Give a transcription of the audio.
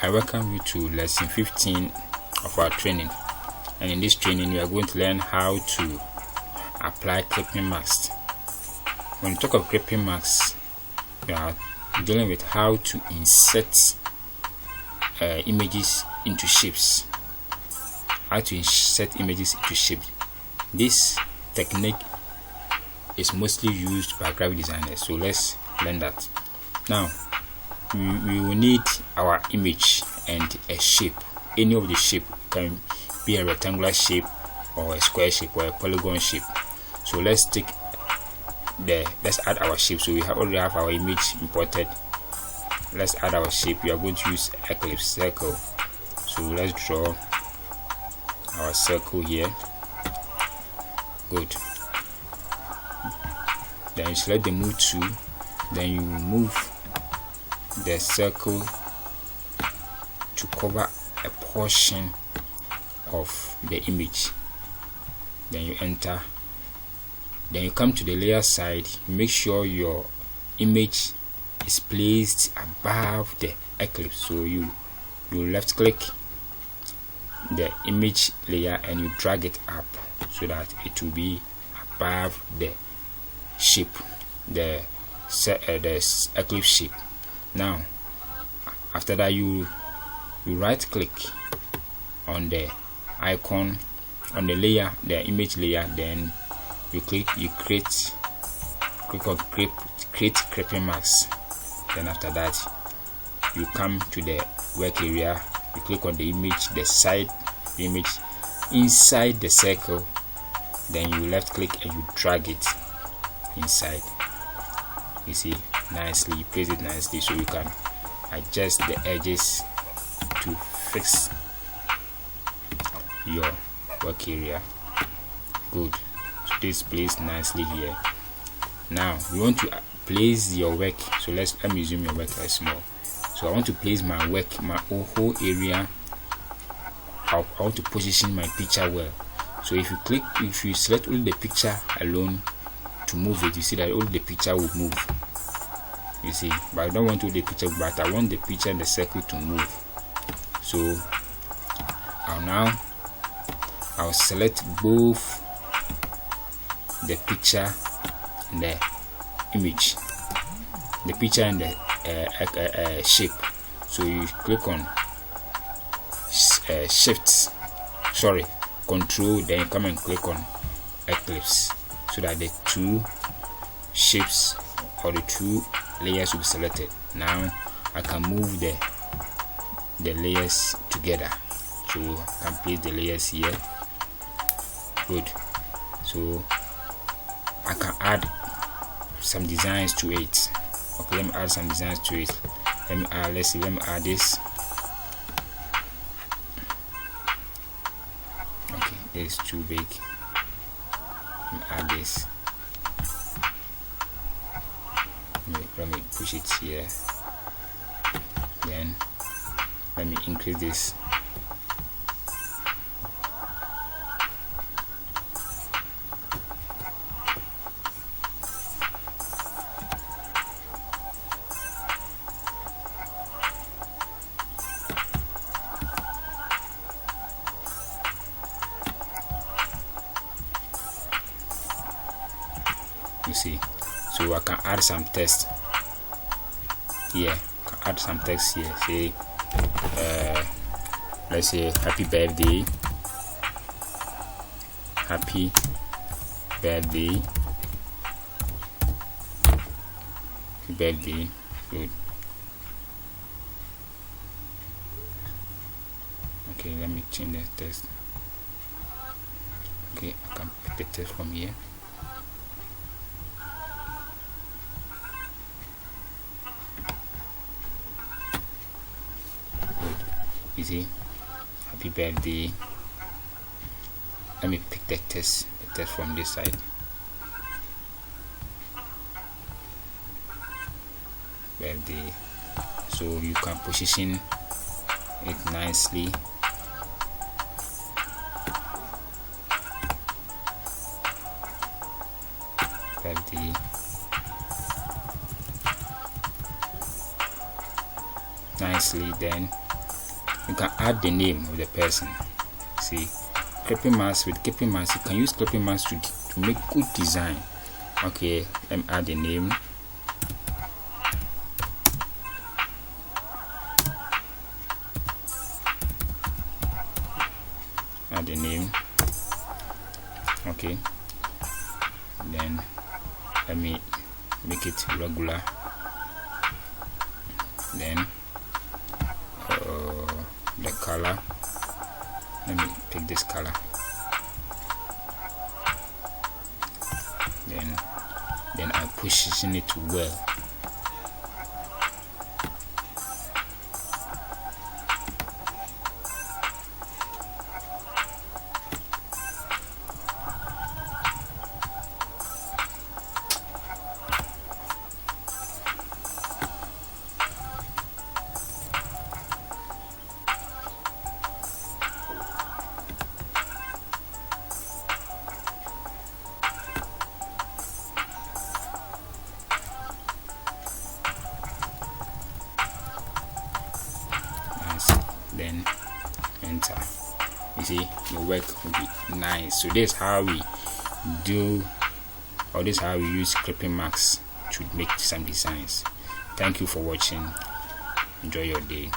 I welcome you to lesson 15 of our training, and in this training we are going to learn how to apply clipping masks. When you talk of clipping masks, we are dealing with how to insert images into shapes. This technique is mostly used by graphic designers, so let's learn that. Now we will need our image and a shape. Any of the shape can be a rectangular shape or a square shape or a polygon shape. So let's add our shape. So we already have our image imported. Let's add our shape. We are going to use ellipse circle. So let's draw our circle here. Good. Then you select the move tool. Then you move the circle to cover a portion of the image. Then you enter. Then you come to the layer side. Make sure your image is placed above the ellipse. So you left click the image layer and you drag it up so that it will be above the shape, the ellipse shape. Now after that, you right click on the icon on the layer, the image layer, then you click on create clipping mask. Then after that, you come to the work area, you click on the image, the side image inside the circle, then you left click and you drag it inside. You see, nicely, you place it nicely, so you can adjust the edges to fix your work area. Good. So this placed nicely here. Now we want to place your work. So let me zoom your work very small. So I want to place my work, my whole area. I want to position my picture well. So if you select only the picture alone to move it, you see that only the picture will move. You see, but I don't want all the picture, but I want the picture and the circle to move. So I'll select both the picture and the image, the picture and the shape. So you click on Control, then come and click on ellipse, so that the two shapes or the two layers will be selected. Now I can move the layers together, so I can place the layers here. Good. So I can add some designs to it. Okay, let me add some designs to it. Let me add this. Okay, it's too big. Let me add this. Let me push it here. Then let me increase this. You see, so I can add some text here. Let's say happy birthday, good. Okay, let me change the text. Okay, I can pick the text from here. Easy. Happy birthday. Let me pick the text from this side. Birthday. So you can position it nicely. Birthday. Nicely, then you can add the name of the person. See, clipping mask, with clipping mask you can use clipping mask to make good design. Okay, let me add the name. Add the name. Okay, then let me make it regular. Then the color, let me pick this color. Then I position it well. Then enter. You see, your work will be nice. So this is how we do, or this is how we use clipping marks to make some designs. Thank you for watching. Enjoy your day.